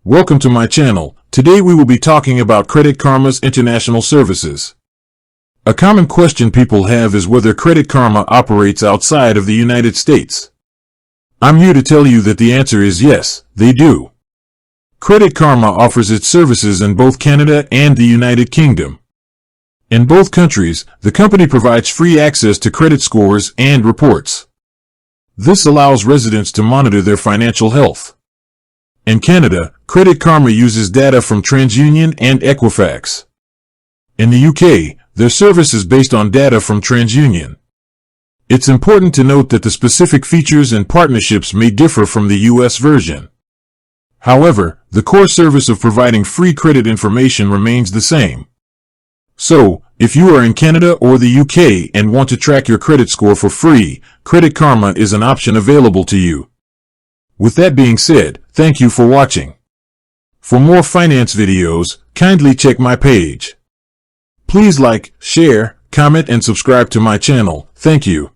Welcome to my channel. Today we will be talking about Credit Karma's international services. A common question people have is whether Credit Karma operates outside of the United States. I'm here to tell you that the answer is yes, they do. Credit Karma offers its services in both Canada and the United Kingdom. In both countries, the company provides free access to credit scores and reports. This allows residents to monitor their financial health. In Canada, Credit Karma uses data from TransUnion and Equifax. In the UK, their service is based on data from TransUnion. It's important to note that the specific features and partnerships may differ from the US version. However, the core service of providing free credit information remains the same. So, if you are in Canada or the UK and want to track your credit score for free, Credit Karma is an option available to you. With that being said, thank you for watching. For more finance videos, kindly check my page. Please like, share, comment and subscribe to my channel. Thank you.